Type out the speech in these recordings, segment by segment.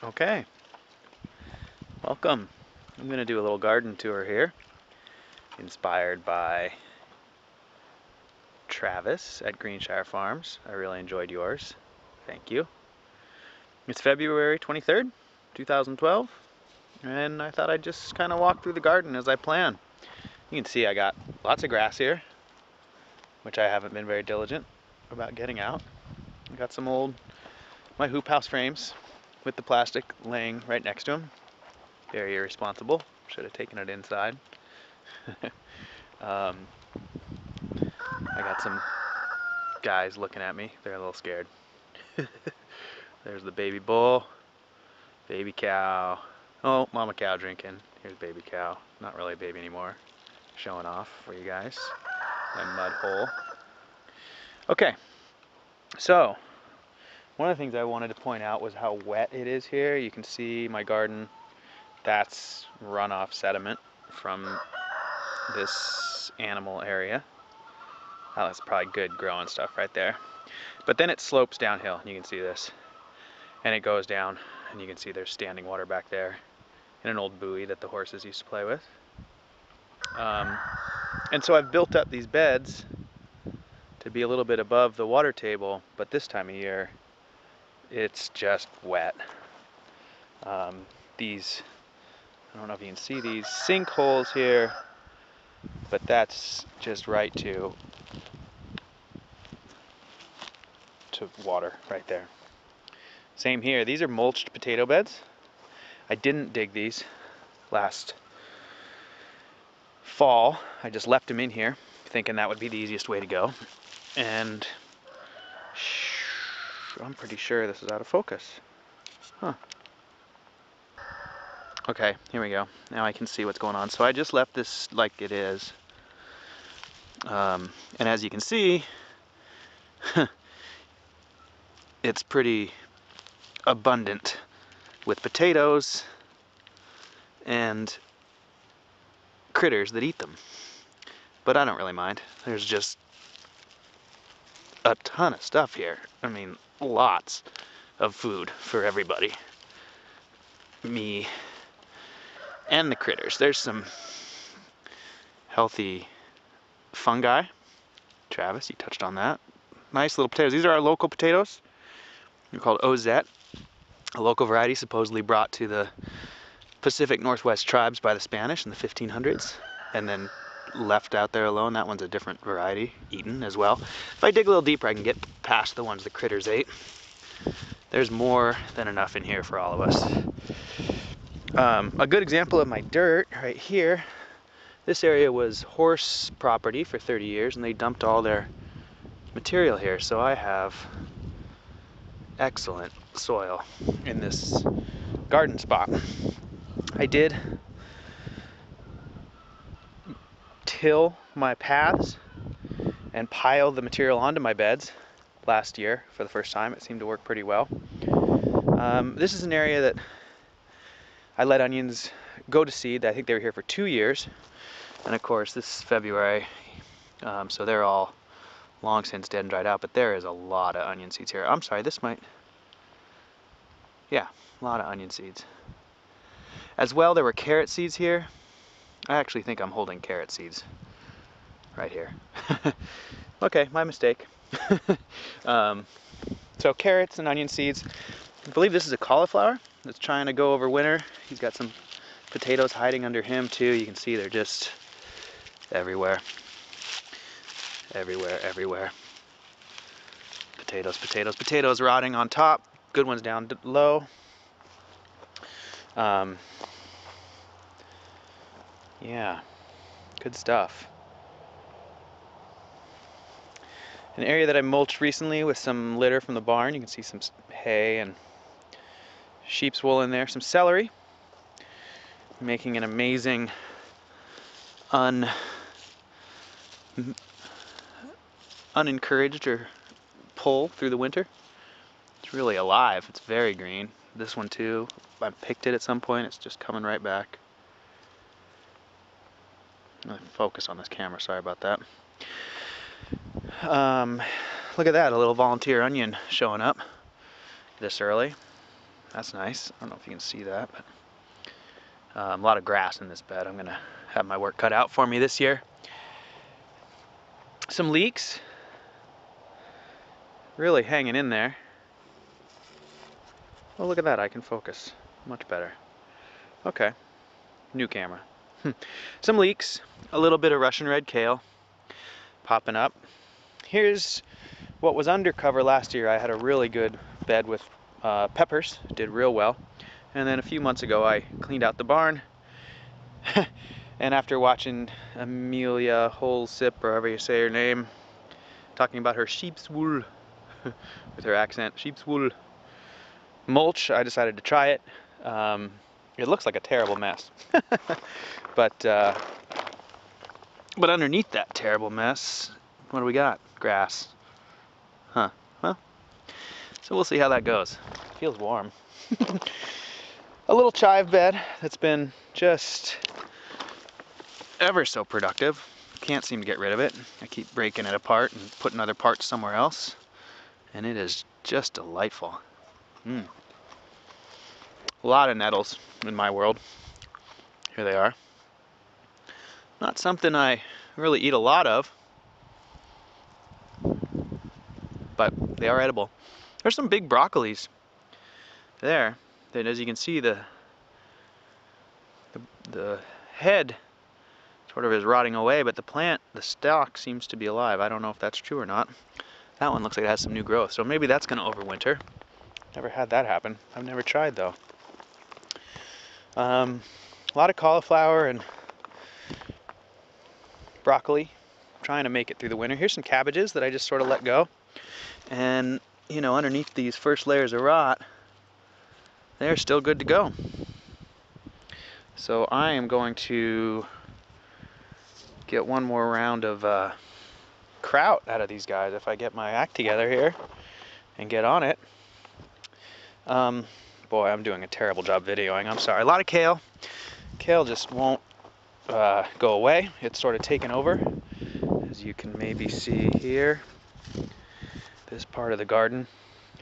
Okay, welcome. I'm going to do a little garden tour here, inspired by Travis at Greenshire Farms. I really enjoyed yours. Thank you. It's February 23rd, 2012, and I thought I'd just kind of walk through the garden as I plan. You can see I got lots of grass here, which I haven't been very diligent about getting out. I got my hoop house frames with the plastic laying right next to them. Very irresponsible. Should have taken it inside. I got some guys looking at me. They're a little scared. There's the baby bull, baby cow. Oh, mama cow drinking. Here's baby cow. Not really a baby anymore. Showing off for you guys. My mud hole. Okay, so one of the things I wanted to point out was how wet it is here. You can see my garden. That's runoff sediment from this animal area. Oh, that's probably good growing stuff right there. But then it slopes downhill, and you can see this. And it goes down, and you can see there's standing water back there in an old buoy that the horses used to play with. And so I've built up these beds to be a little bit above the water table, but this time of year, it's just wet. I don't know if you can see these sinkholes here, but that's just right to water right there. Same here. These are mulched potato beds. I didn't dig these last fall. I just left them in here, thinking that would be the easiest way to go. And I'm pretty sure this is out of focus. Huh. Okay, here we go. Now I can see what's going on. So I just left this like it is. And as you can see, it's pretty abundant with potatoes and critters that eat them. But I don't really mind. There's just a ton of stuff here. I mean, lots of food for everybody. Me and the critters. There's some healthy fungi. Travis, you touched on that. Nice little potatoes. These are our local potatoes. They're called Ozette, a local variety supposedly brought to the Pacific Northwest tribes by the Spanish in the 1500s, and then left out there alone. That one's a different variety, eaten as well. If I dig a little deeper, I can get past the ones the critters ate. There's more than enough in here for all of us. A good example of my dirt right here. This area was horse property for 30 years, and they dumped all their material here, so I have excellent soil in this garden spot. I did till my paths and pile the material onto my beds last year for the first time. It seemed to work pretty well. This is an area that I let onions go to seed. I think they were here for 2 years, and of course this is February, so they're all long since dead and dried out, but there is a lot of onion seeds here. I'm sorry, yeah, a lot of onion seeds. As well, there were carrot seeds here. I actually think I'm holding carrot seeds right here. Okay, my mistake. So carrots and onion seeds. I believe this is a cauliflower that's trying to go over winter. He's got some potatoes hiding under him too. You can see they're just everywhere. Everywhere, everywhere. Potatoes, potatoes, potatoes rotting on top. Good ones down low. Yeah, good stuff. An area that I mulched recently with some litter from the barn. You can see some hay and sheep's wool in there. Some celery, making an amazing unencouraged or pull through the winter. It's really alive. It's very green. This one too. I picked it at some point. It's just coming right back. Focus on this camera. Sorry about that. Look at that, a little volunteer onion showing up this early. That's nice. I don't know if you can see that, but a lot of grass in this bed. I'm gonna have my work cut out for me this year. Some leeks, really hanging in there. Oh, look at that, I can focus much better. Okay, new camera. Some leeks, a little bit of Russian red kale popping up. Here's what was undercover last year. I had a really good bed with peppers, did real well. And then a few months ago I cleaned out the barn and after watching Amelia Holsip, or however you say her name, talking about her sheep's wool with her accent, sheep's wool mulch, I decided to try it. It looks like a terrible mess. but underneath that terrible mess, what do we got? Grass. Huh. Well, so we'll see how that goes. It feels warm. A little chive bed that's been just ever so productive. Can't seem to get rid of it. I keep breaking it apart and putting other parts somewhere else. And it is just delightful. A lot of nettles in my world. Here they are. Not something I really eat a lot of, but they are edible. There's some big broccolis there that, as you can see, the head sort of is rotting away, but the plant, the stalk, seems to be alive. I don't know if that's true or not. That one looks like it has some new growth, so maybe that's going to overwinter. Never had that happen. I've never tried though. A lot of cauliflower and broccoli. Trying to make it through the winter. Here's some cabbages that I just sort of let go. And, you know, underneath these first layers of rot, they're still good to go. So I am going to get one more round of kraut out of these guys if I get my act together here and get on it. Boy, I'm doing a terrible job videoing. I'm sorry. A lot of kale. Kale just won't go away. It's sort of taken over. As you can maybe see here, this part of the garden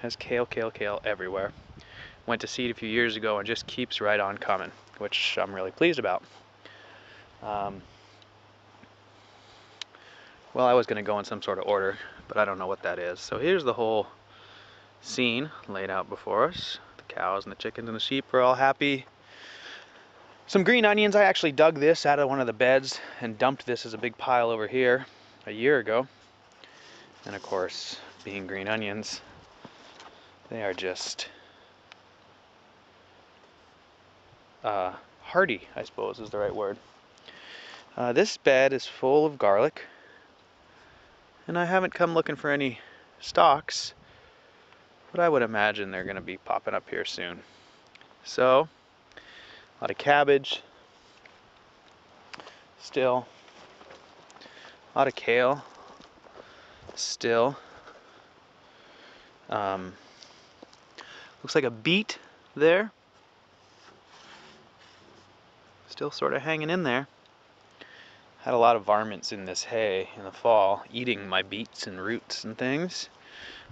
has kale, kale, kale everywhere. Went to seed a few years ago and just keeps right on coming, which I'm really pleased about. Well, I was going to go in some sort of order, but I don't know what that is. So here's the whole scene laid out before us. The cows and the chickens and the sheep are all happy. Some green onions. I actually dug this out of one of the beds and dumped this as a big pile over here a year ago. And of course, being green onions, they are just hardy, I suppose is the right word. This bed is full of garlic, and I haven't come looking for any stalks, but I would imagine they're going to be popping up here soon. So, a lot of cabbage, still, a lot of kale, still. Looks like a beet there, still sort of hanging in there. Had a lot of varmints in this hay in the fall, eating my beets and roots and things.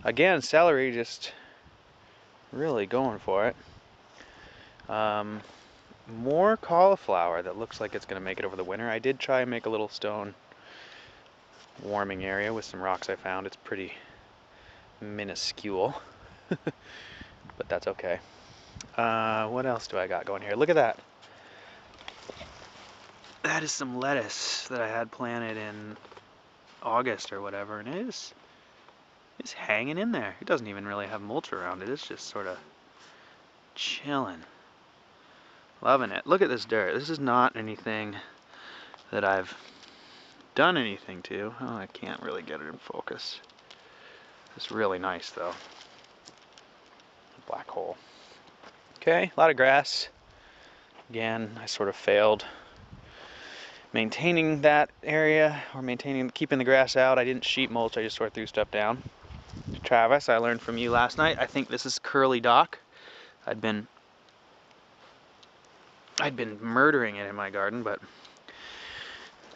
Again, celery just really going for it. More cauliflower that looks like it's going to make it over the winter. I did try and make a little stone warming area with some rocks I found. It's pretty minuscule, but that's okay. What else do I got going here? Look at that. That is some lettuce that I had planted in August or whatever, and it's hanging in there. It doesn't even really have mulch around it. It's just sort of chilling. Loving it. Look at this dirt. This is not anything that I've done anything to. Oh, I can't really get it in focus. It's really nice though. Black hole. Okay, a lot of grass. Again, I sort of failed maintaining that area, or keeping the grass out. I didn't sheet mulch, I just sort of threw stuff down. Travis, I learned from you last night. I think this is curly dock. I'd been murdering it in my garden, but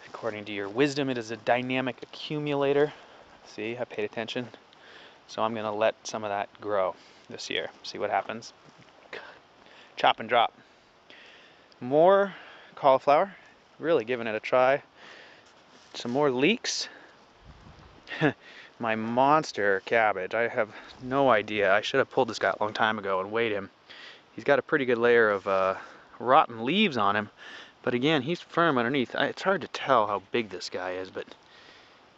according to your wisdom, it is a dynamic accumulator. See, I paid attention. So I'm going to let some of that grow this year. See what happens. chop and drop. More cauliflower, really giving it a try. Some more leeks. My monster cabbage. I have no idea. I should have pulled this guy a long time ago and weighed him. He's got a pretty good layer of rotten leaves on him, but again, he's firm underneath. It's hard to tell how big this guy is, but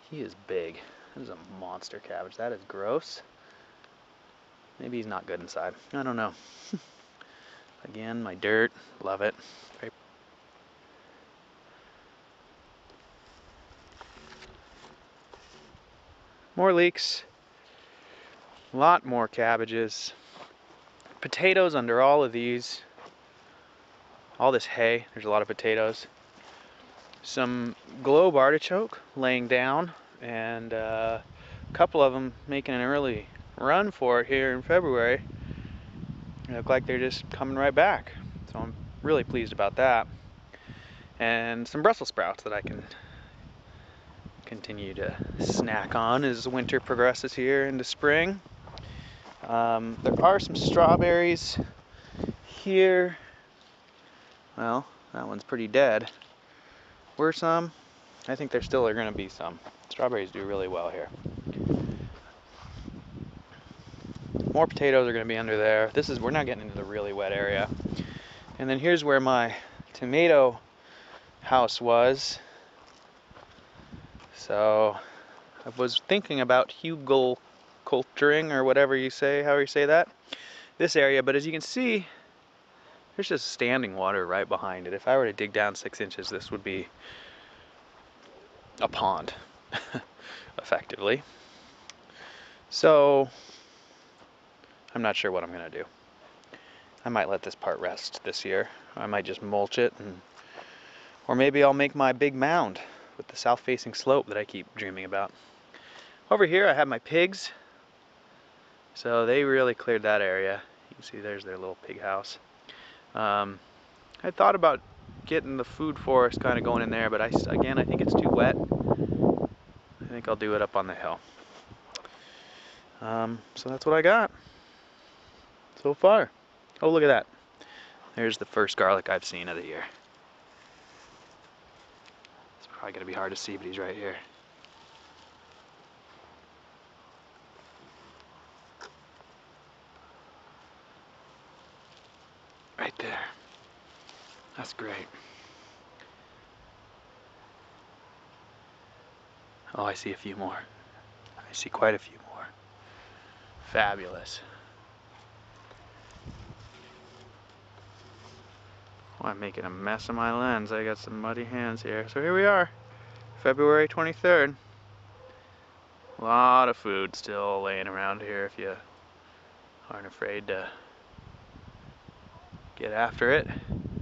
he is big. This is a monster cabbage. That is gross. Maybe he's not good inside. I don't know. Again, my dirt. Love it. More leeks. A lot more cabbages. Potatoes under all of these. All this hay. There's a lot of potatoes. Some globe artichoke laying down, and a couple of them making an early run for it here in February. They look like they're just coming right back, so I'm really pleased about that. And some Brussels sprouts that I can continue to snack on as winter progresses here into spring. There are some strawberries here. Well, that one's pretty dead. Were some? I think there still are going to be some. Strawberries do really well here. More potatoes are going to be under there. We're not getting into the really wet area. And then here's where my tomato house was. So I was thinking about hugelkulturing, or whatever you say, however you say that, this area, but as you can see, there's just standing water right behind it. If I were to dig down 6 inches, this would be a pond, effectively. So I'm not sure what I'm going to do. I might let this part rest this year. I might just mulch it, or maybe I'll make my big mound with the south-facing slope that I keep dreaming about. Over here I have my pigs. So they really cleared that area. You can see there's their little pig house. I thought about getting the food forest kind of going in there, but again, I think it's too wet. I think I'll do it up on the hill. So that's what I got so far. Oh, look at that. There's the first garlic I've seen of the year. It's probably going to be hard to see, but he's right here. Right there. That's great. Oh, I see a few more. I see quite a few more. Fabulous. Oh, I'm making a mess of my lens. I got some muddy hands here. So here we are, February 23rd. A lot of food still laying around here if you aren't afraid to get after it.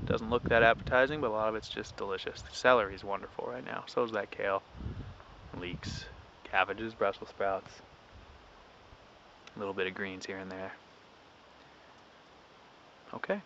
Doesn't look that appetizing, but a lot of it's just delicious. The celery's wonderful right now. So is that kale, leeks, cabbages, Brussels sprouts. A little bit of greens here and there. Okay.